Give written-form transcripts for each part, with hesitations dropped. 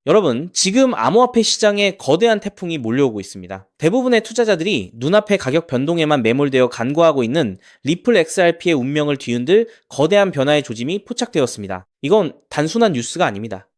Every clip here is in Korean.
여러분, 지금 암호화폐 시장에 거대한 태풍이 몰려오고 있습니다. 대부분의 투자자들이 눈앞의 가격 변동에만 매몰되어 간과하고 있는 리플 XRP의 운명을 뒤흔들 거대한 변화의 조짐이 포착되었습니다. 이건 단순한 뉴스가 아닙니다.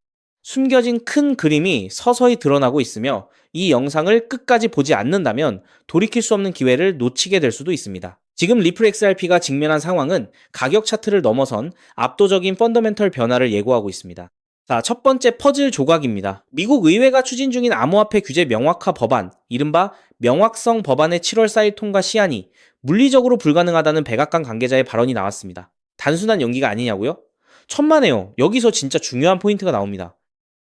숨겨진 큰 그림이 서서히 드러나고 있으며 이 영상을 끝까지 보지 않는다면 돌이킬 수 없는 기회를 놓치게 될 수도 있습니다. 지금 리플 XRP가 직면한 상황은 가격 차트를 넘어선 압도적인 펀더멘털 변화를 예고하고 있습니다. 자, 첫 번째 퍼즐 조각입니다. 미국 의회가 추진 중인 암호화폐 규제 명확화 법안, 이른바 명확성 법안의 7월 4일 통과 시한이 물리적으로 불가능하다는 백악관 관계자의 발언이 나왔습니다. 단순한 연기가 아니냐고요? 천만에요. 여기서 진짜 중요한 포인트가 나옵니다.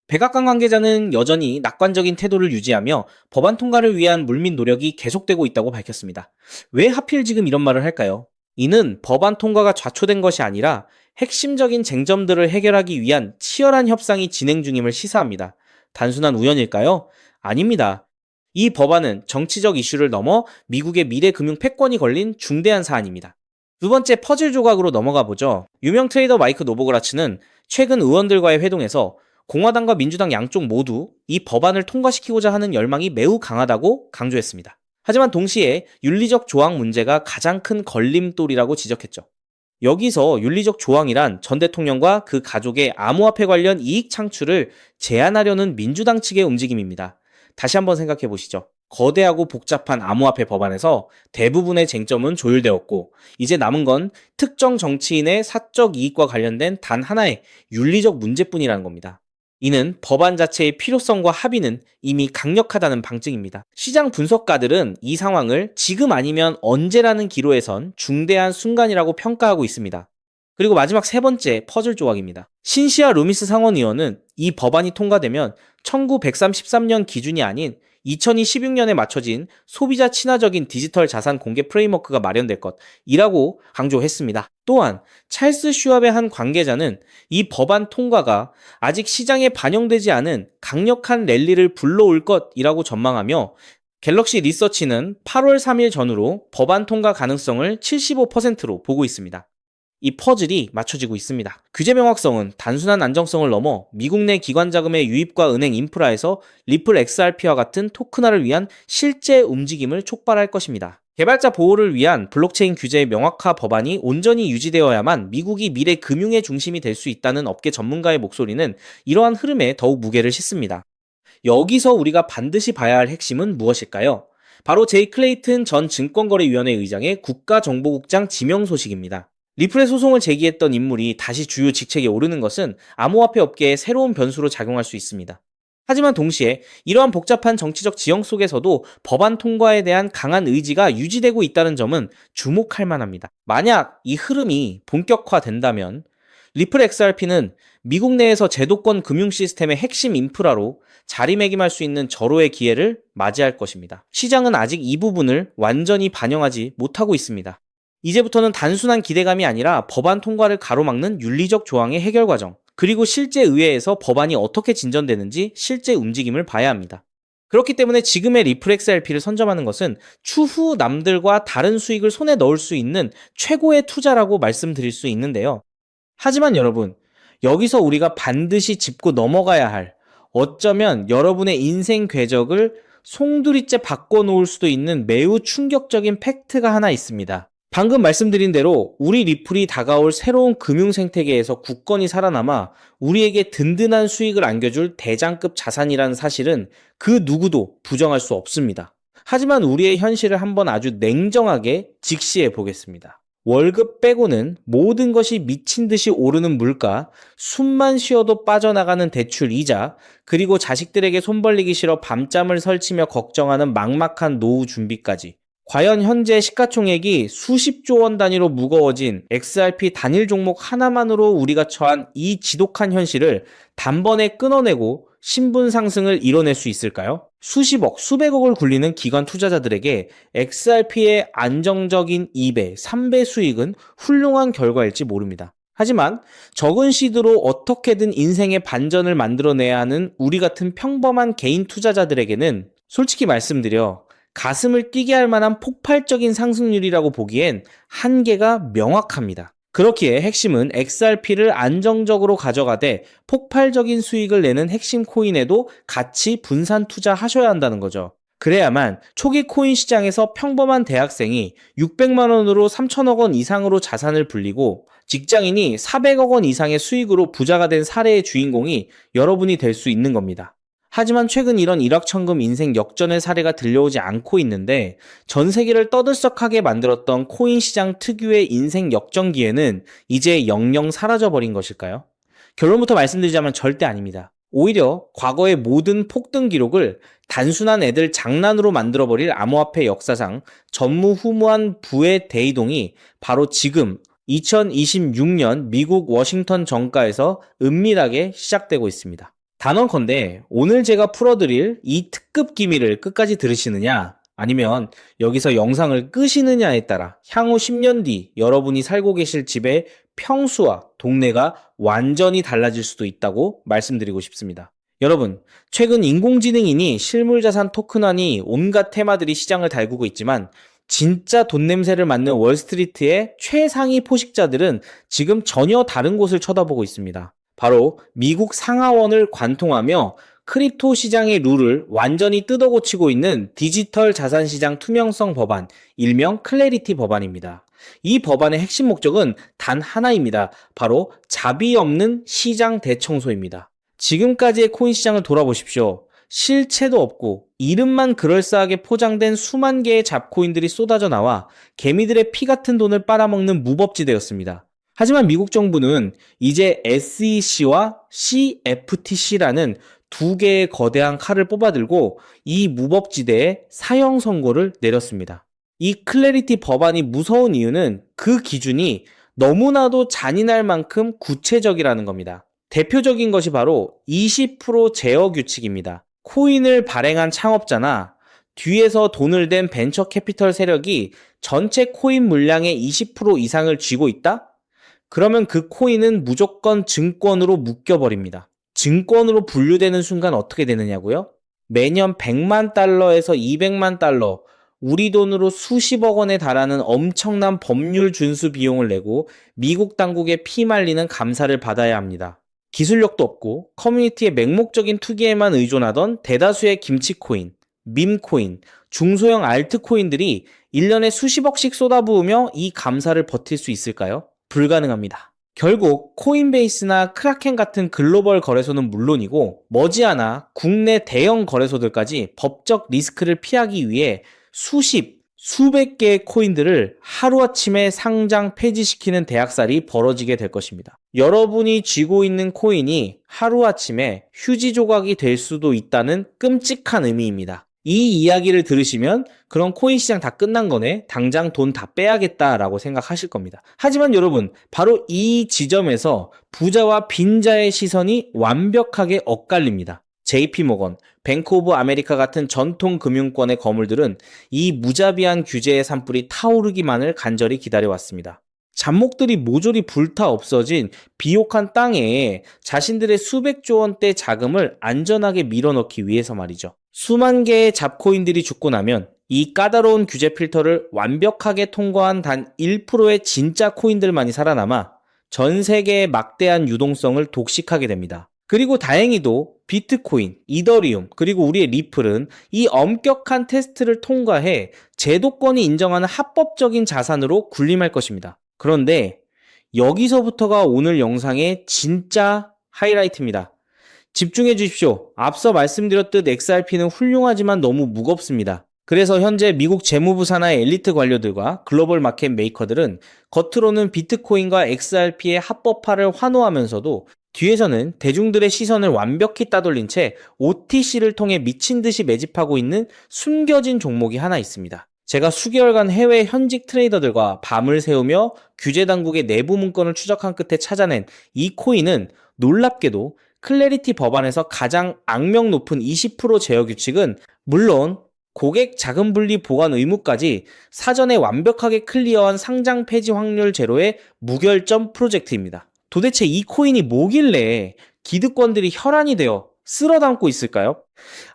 백악관 관계자는 여전히 낙관적인 태도를 유지하며 법안 통과를 위한 물밑 노력이 계속되고 있다고 밝혔습니다. 왜 하필 지금 이런 말을 할까요? 이는 법안 통과가 좌초된 것이 아니라 핵심적인 쟁점들을 해결하기 위한 치열한 협상이 진행 중임을 시사합니다. 단순한 우연일까요? 아닙니다. 이 법안은 정치적 이슈를 넘어 미국의 미래 금융 패권이 걸린 중대한 사안입니다. 두 번째 퍼즐 조각으로 넘어가 보죠. 유명 트레이더 마이크 노보그라츠는 최근 의원들과의 회동에서 공화당과 민주당 양쪽 모두 이 법안을 통과시키고자 하는 열망이 매우 강하다고 강조했습니다. 하지만 동시에 윤리적 조항 문제가 가장 큰 걸림돌이라고 지적했죠. 여기서 윤리적 조항이란 전 대통령과 그 가족의 암호화폐 관련 이익 창출을 제한하려는 민주당 측의 움직임입니다. 다시 한번 생각해 보시죠. 거대하고 복잡한 암호화폐 법안에서 대부분의 쟁점은 조율되었고 이제 남은 건 특정 정치인의 사적 이익과 관련된 단 하나의 윤리적 문제뿐이라는 겁니다. 이는 법안 자체의 필요성과 합의는 이미 강력하다는 방증입니다. 시장 분석가들은 이 상황을 지금 아니면 언제라는 기로에선 중대한 순간이라고 평가하고 있습니다. 그리고 마지막 세 번째 퍼즐 조각입니다. 신시아 루미스 상원의원은 이 법안이 통과되면 1933년 기준이 아닌 2016년에 맞춰진 소비자 친화적인 디지털 자산 공개 프레임워크가 마련될 것이라고 강조했습니다. 또한 찰스 슈왑의 한 관계자는 이 법안 통과가 아직 시장에 반영되지 않은 강력한 랠리를 불러올 것이라고 전망하며 갤럭시 리서치는 8월 3일 전후로 법안 통과 가능성을 75%로 보고 있습니다. 이 퍼즐이 맞춰지고 있습니다. 규제 명확성은 단순한 안정성을 넘어 미국 내 기관 자금의 유입과 은행 인프라에서 리플 XRP와 같은 토큰화를 위한 실제 움직임을 촉발할 것입니다. 개발자 보호를 위한 블록체인 규제의 명확화 법안이 온전히 유지되어야만 미국이 미래 금융의 중심이 될 수 있다는 업계 전문가의 목소리는 이러한 흐름에 더욱 무게를 싣습니다. 여기서 우리가 반드시 봐야 할 핵심은 무엇일까요? 바로 제이 클레이튼 전 증권거래위원회 의장의 국가정보국장 지명 소식입니다. 리플의 소송을 제기했던 인물이 다시 주요 직책에 오르는 것은 암호화폐 업계에 새로운 변수로 작용할 수 있습니다. 하지만 동시에 이러한 복잡한 정치적 지형 속에서도 법안 통과에 대한 강한 의지가 유지되고 있다는 점은 주목할 만합니다. 만약 이 흐름이 본격화된다면 리플 XRP는 미국 내에서 제도권 금융 시스템의 핵심 인프라로 자리매김할 수 있는 절호의 기회를 맞이할 것입니다. 시장은 아직 이 부분을 완전히 반영하지 못하고 있습니다. 이제부터는 단순한 기대감이 아니라 법안 통과를 가로막는 윤리적 조항의 해결 과정, 그리고 실제 의회에서 법안이 어떻게 진전되는지 실제 움직임을 봐야 합니다. 그렇기 때문에 지금의 리플 XRP를 선점하는 것은 추후 남들과 다른 수익을 손에 넣을 수 있는 최고의 투자라고 말씀드릴 수 있는데요. 하지만 여러분, 여기서 우리가 반드시 짚고 넘어가야 할, 어쩌면 여러분의 인생 궤적을 송두리째 바꿔놓을 수도 있는 매우 충격적인 팩트가 하나 있습니다. 방금 말씀드린 대로 우리 리플이 다가올 새로운 금융 생태계에서 굳건히 살아남아 우리에게 든든한 수익을 안겨줄 대장급 자산이라는 사실은 그 누구도 부정할 수 없습니다. 하지만 우리의 현실을 한번 아주 냉정하게 직시해 보겠습니다. 월급 빼고는 모든 것이 미친 듯이 오르는 물가, 숨만 쉬어도 빠져나가는 대출 이자, 그리고 자식들에게 손 벌리기 싫어 밤잠을 설치며 걱정하는 막막한 노후 준비까지. 과연 현재 시가총액이 수십조 원 단위로 무거워진 XRP 단일 종목 하나만으로 우리가 처한 이 지독한 현실을 단번에 끊어내고 신분 상승을 이뤄낼 수 있을까요? 수십억, 수백억을 굴리는 기관 투자자들에게 XRP의 안정적인 2배, 3배 수익은 훌륭한 결과일지 모릅니다. 하지만 적은 시드로 어떻게든 인생의 반전을 만들어내야 하는 우리 같은 평범한 개인 투자자들에게는 솔직히 말씀드려 가슴을 뛰게 할 만한 폭발적인 상승률이라고 보기엔 한계가 명확합니다. 그렇기에 핵심은 XRP를 안정적으로 가져가되 폭발적인 수익을 내는 핵심 코인에도 같이 분산 투자하셔야 한다는 거죠. 그래야만 초기 코인 시장에서 평범한 대학생이 600만 원으로 3천억 원 이상으로 자산을 불리고 직장인이 400억 원 이상의 수익으로 부자가 된 사례의 주인공이 여러분이 될 수 있는 겁니다. 하지만 최근 이런 일확천금 인생 역전의 사례가 들려오지 않고 있는데 전 세계를 떠들썩하게 만들었던 코인 시장 특유의 인생 역전 기회는 이제 영영 사라져버린 것일까요? 결론부터 말씀드리자면 절대 아닙니다. 오히려 과거의 모든 폭등 기록을 단순한 애들 장난으로 만들어버릴 암호화폐 역사상 전무후무한 부의 대이동이 바로 지금 2026년 미국 워싱턴 정가에서 은밀하게 시작되고 있습니다. 단언컨대 오늘 제가 풀어드릴 이 특급 기밀을 끝까지 들으시느냐 아니면 여기서 영상을 끄시느냐에 따라 향후 10년 뒤 여러분이 살고 계실 집의 평수와 동네가 완전히 달라질 수도 있다고 말씀드리고 싶습니다. 여러분, 최근 인공지능이니 실물자산 토큰화니 온갖 테마들이 시장을 달구고 있지만 진짜 돈 냄새를 맡는 월스트리트의 최상위 포식자들은 지금 전혀 다른 곳을 쳐다보고 있습니다. 바로 미국 상하원을 관통하며 크립토 시장의 룰을 완전히 뜯어고치고 있는 디지털 자산시장 투명성 법안, 일명 클래리티 법안입니다. 이 법안의 핵심 목적은 단 하나입니다. 바로 자비 없는 시장 대청소입니다. 지금까지의 코인 시장을 돌아보십시오. 실체도 없고 이름만 그럴싸하게 포장된 수만 개의 잡코인들이 쏟아져 나와 개미들의 피 같은 돈을 빨아먹는 무법지대였습니다. 하지만 미국 정부는 이제 SEC와 CFTC라는 두 개의 거대한 칼을 뽑아들고 이 무법지대에 사형 선고를 내렸습니다. 이 클래리티 법안이 무서운 이유는 그 기준이 너무나도 잔인할 만큼 구체적이라는 겁니다. 대표적인 것이 바로 20% 제어 규칙입니다. 코인을 발행한 창업자나 뒤에서 돈을 댄 벤처 캐피털 세력이 전체 코인 물량의 20% 이상을 쥐고 있다? 그러면 그 코인은 무조건 증권으로 묶여버립니다. 증권으로 분류되는 순간 어떻게 되느냐고요? 매년 100만 달러에서 200만 달러, 우리 돈으로 수십억 원에 달하는 엄청난 법률 준수 비용을 내고 미국 당국에 피말리는 감사를 받아야 합니다. 기술력도 없고 커뮤니티의 맹목적인 투기에만 의존하던 대다수의 김치코인, 밈코인, 중소형 알트코인들이 1년에 수십억씩 쏟아부으며 이 감사를 버틸 수 있을까요? 불가능합니다. 결국 코인베이스나 크라켄 같은 글로벌 거래소는 물론이고 머지않아 국내 대형 거래소들까지 법적 리스크를 피하기 위해 수백 개의 코인들을 하루아침에 상장 폐지시키는 대학살이 벌어지게 될 것입니다. 여러분이 쥐고 있는 코인이 하루아침에 휴지 조각이 될 수도 있다는 끔찍한 의미입니다. 이 이야기를 들으시면 그런 코인 시장 다 끝난 거네, 당장 돈 다 빼야겠다라고 생각하실 겁니다. 하지만 여러분, 바로 이 지점에서 부자와 빈자의 시선이 완벽하게 엇갈립니다. JP모건, 뱅크 오브 아메리카 같은 전통 금융권의 거물들은 이 무자비한 규제의 산불이 타오르기만을 간절히 기다려왔습니다. 잡목들이 모조리 불타 없어진 비옥한 땅에 자신들의 수백조 원대 자금을 안전하게 밀어넣기 위해서 말이죠. 수만 개의 잡코인들이 죽고 나면 이 까다로운 규제 필터를 완벽하게 통과한 단 1%의 진짜 코인들만이 살아남아 전 세계의 막대한 유동성을 독식하게 됩니다. 그리고 다행히도 비트코인, 이더리움, 그리고 우리의 리플은 이 엄격한 테스트를 통과해 제도권이 인정하는 합법적인 자산으로 군림할 것입니다. 그런데 여기서부터가 오늘 영상의 진짜 하이라이트입니다. 집중해 주십시오. 앞서 말씀드렸듯 XRP는 훌륭하지만 너무 무겁습니다. 그래서 현재 미국 재무부 산하의 엘리트 관료들과 글로벌 마켓 메이커들은 겉으로는 비트코인과 XRP의 합법화를 환호하면서도 뒤에서는 대중들의 시선을 완벽히 따돌린 채 OTC를 통해 미친 듯이 매집하고 있는 숨겨진 종목이 하나 있습니다. 제가 수개월간 해외 현직 트레이더들과 밤을 새우며 규제 당국의 내부 문건을 추적한 끝에 찾아낸 이 코인은 놀랍게도 클래리티 법안에서 가장 악명 높은 20% 제어 규칙은 물론 고객 자금 분리 보관 의무까지 사전에 완벽하게 클리어한 상장 폐지 확률 제로의 무결점 프로젝트입니다. 도대체 이 코인이 뭐길래 기득권들이 혈안이 되어 쓸어 담고 있을까요?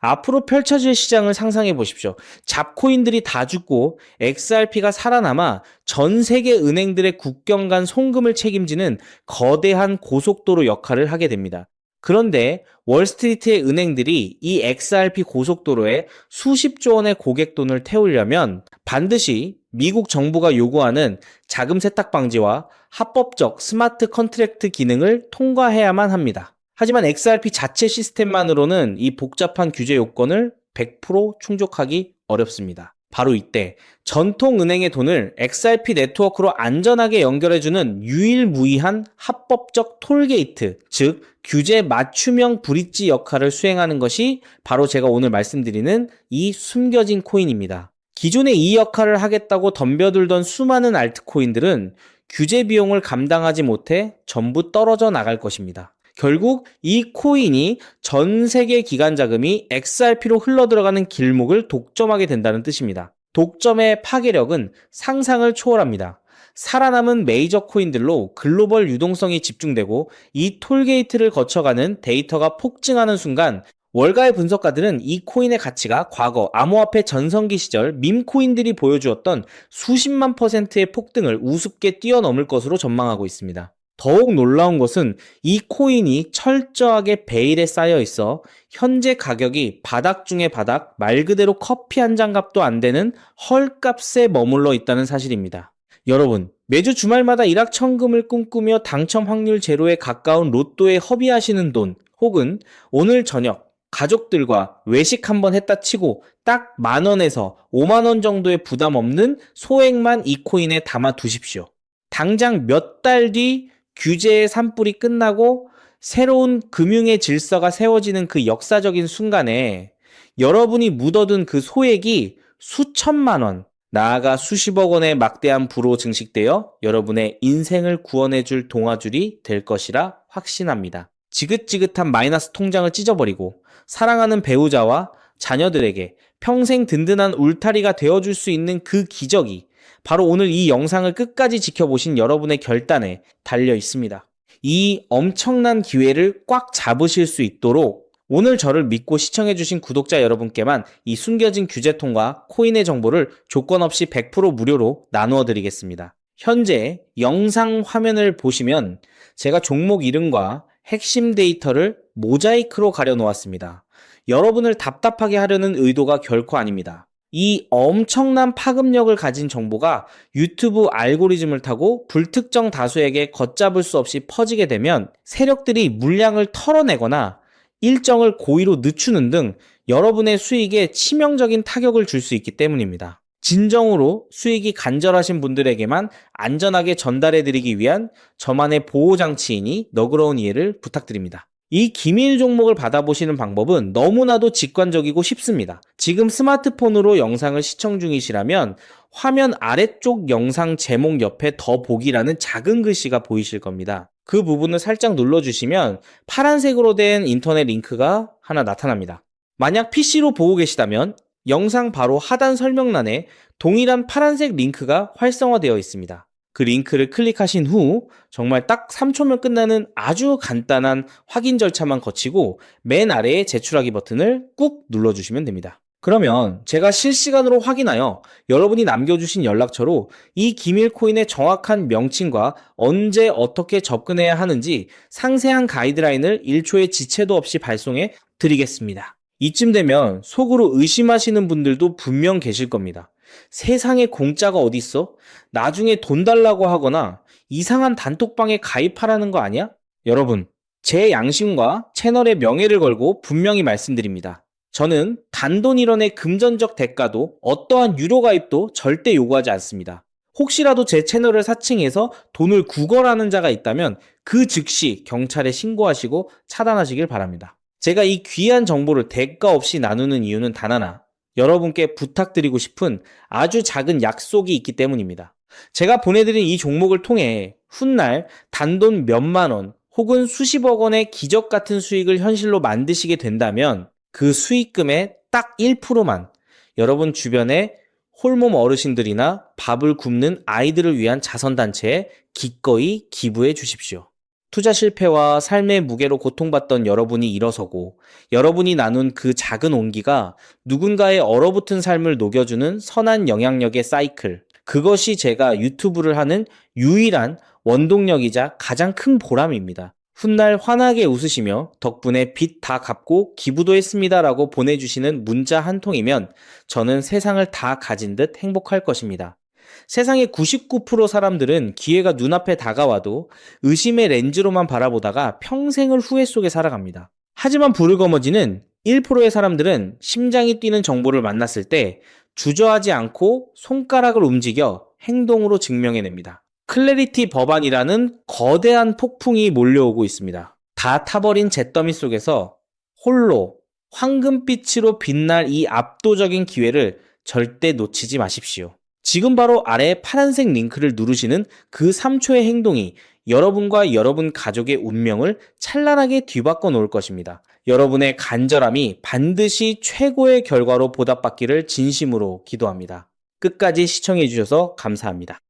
앞으로 펼쳐질 시장을 상상해 보십시오. 잡코인들이 다 죽고 XRP가 살아남아 전 세계 은행들의 국경 간 송금을 책임지는 거대한 고속도로 역할을 하게 됩니다. 그런데 월스트리트의 은행들이 이 XRP 고속도로에 수십조 원의 고객 돈을 태우려면 반드시 미국 정부가 요구하는 자금 세탁 방지와 합법적 스마트 컨트랙트 기능을 통과해야만 합니다. 하지만 XRP 자체 시스템만으로는 이 복잡한 규제 요건을 100% 충족하기 어렵습니다. 바로 이때 전통은행의 돈을 XRP 네트워크로 안전하게 연결해주는 유일무이한 합법적 톨게이트, 즉 규제 맞춤형 브릿지 역할을 수행하는 것이 바로 제가 오늘 말씀드리는 이 숨겨진 코인입니다. 기존에 이 역할을 하겠다고 덤벼들던 수많은 알트코인들은 규제 비용을 감당하지 못해 전부 떨어져 나갈 것입니다. 결국 이 코인이 전 세계 기관 자금이 XRP로 흘러들어가는 길목을 독점하게 된다는 뜻입니다. 독점의 파괴력은 상상을 초월합니다. 살아남은 메이저 코인들로 글로벌 유동성이 집중되고 이 톨게이트를 거쳐가는 데이터가 폭증하는 순간 월가의 분석가들은 이 코인의 가치가 과거 암호화폐 전성기 시절 밈코인들이 보여주었던 수십만 %의 폭등을 우습게 뛰어넘을 것으로 전망하고 있습니다. 더욱 놀라운 것은 이 코인이 철저하게 베일에 쌓여 있어 현재 가격이 바닥 중의 바닥, 말 그대로 커피 한 잔 값도 안 되는 헐값에 머물러 있다는 사실입니다. 여러분, 매주 주말마다 일확천금을 꿈꾸며 당첨 확률 제로에 가까운 로또에 허비하시는 돈, 혹은 오늘 저녁 가족들과 외식 한번 했다 치고 딱 10,000원에서 50,000원 정도의 부담 없는 소액만 이 코인에 담아 두십시오. 당장 몇 달 뒤 규제의 산불이 끝나고 새로운 금융의 질서가 세워지는 그 역사적인 순간에 여러분이 묻어둔 그 소액이 수천만 원, 나아가 수십억 원의 막대한 부로 증식되어 여러분의 인생을 구원해줄 동아줄이 될 것이라 확신합니다. 지긋지긋한 마이너스 통장을 찢어버리고 사랑하는 배우자와 자녀들에게 평생 든든한 울타리가 되어줄 수 있는 그 기적이 바로 오늘 이 영상을 끝까지 지켜보신 여러분의 결단에 달려 있습니다. 이 엄청난 기회를 꽉 잡으실 수 있도록 오늘 저를 믿고 시청해주신 구독자 여러분께만 이 숨겨진 규제통과 코인의 정보를 조건 없이 100% 무료로 나누어 드리겠습니다. 현재 영상 화면을 보시면 제가 종목 이름과 핵심 데이터를 모자이크로 가려 놓았습니다. 여러분을 답답하게 하려는 의도가 결코 아닙니다. 이 엄청난 파급력을 가진 정보가 유튜브 알고리즘을 타고 불특정 다수에게 걷잡을 수 없이 퍼지게 되면 세력들이 물량을 털어내거나 일정을 고의로 늦추는 등 여러분의 수익에 치명적인 타격을 줄 수 있기 때문입니다. 진정으로 수익이 간절하신 분들에게만 안전하게 전달해드리기 위한 저만의 보호장치이니 너그러운 이해를 부탁드립니다. 이 기밀 종목을 받아보시는 방법은 너무나도 직관적이고 쉽습니다. 지금 스마트폰으로 영상을 시청 중이시라면 화면 아래쪽 영상 제목 옆에 더 보기라는 작은 글씨가 보이실 겁니다. 그 부분을 살짝 눌러주시면 파란색으로 된 인터넷 링크가 하나 나타납니다. 만약 PC로 보고 계시다면 영상 바로 하단 설명란에 동일한 파란색 링크가 활성화되어 있습니다. 그 링크를 클릭하신 후 정말 딱 3초면 끝나는 아주 간단한 확인 절차만 거치고 맨 아래에 제출하기 버튼을 꾹 눌러주시면 됩니다. 그러면 제가 실시간으로 확인하여 여러분이 남겨주신 연락처로 이 기밀 코인의 정확한 명칭과 언제 어떻게 접근해야 하는지 상세한 가이드라인을 1초의 지체도 없이 발송해 드리겠습니다. 이쯤 되면 속으로 의심하시는 분들도 분명 계실 겁니다. 세상에 공짜가 어딨어? 나중에 돈 달라고 하거나 이상한 단톡방에 가입하라는 거 아니야? 여러분, 제 양심과 채널의 명예를 걸고 분명히 말씀드립니다. 저는 단돈 1원의 금전적 대가도 어떠한 유료 가입도 절대 요구하지 않습니다. 혹시라도 제 채널을 사칭해서 돈을 구걸하는 자가 있다면 그 즉시 경찰에 신고하시고 차단하시길 바랍니다. 제가 이 귀한 정보를 대가 없이 나누는 이유는 단 하나, 여러분께 부탁드리고 싶은 아주 작은 약속이 있기 때문입니다. 제가 보내드린 이 종목을 통해 훗날 단돈 몇만 원 혹은 수십억 원의 기적 같은 수익을 현실로 만드시게 된다면 그 수익금의 딱 1%만 여러분 주변에 홀몸 어르신들이나 밥을 굶는 아이들을 위한 자선단체에 기꺼이 기부해 주십시오. 투자 실패와 삶의 무게로 고통받던 여러분이 일어서고 여러분이 나눈 그 작은 온기가 누군가의 얼어붙은 삶을 녹여주는 선한 영향력의 사이클. 그것이 제가 유튜브를 하는 유일한 원동력이자 가장 큰 보람입니다. 훗날 환하게 웃으시며 덕분에 빚 다 갚고 기부도 했습니다라고 보내주시는 문자 한 통이면 저는 세상을 다 가진 듯 행복할 것입니다. 세상의 99% 사람들은 기회가 눈앞에 다가와도 의심의 렌즈로만 바라보다가 평생을 후회 속에 살아갑니다. 하지만 부르거머지는 1%의 사람들은 심장이 뛰는 정보를 만났을 때 주저하지 않고 손가락을 움직여 행동으로 증명해냅니다. 클래리티 법안이라는 거대한 폭풍이 몰려오고 있습니다. 다 타버린 잿더미 속에서 홀로 황금빛으로 빛날 이 압도적인 기회를 절대 놓치지 마십시오. 지금 바로 아래 파란색 링크를 누르시는 그 3초의 행동이 여러분과 여러분 가족의 운명을 찬란하게 뒤바꿔 놓을 것입니다. 여러분의 간절함이 반드시 최고의 결과로 보답받기를 진심으로 기도합니다. 끝까지 시청해 주셔서 감사합니다.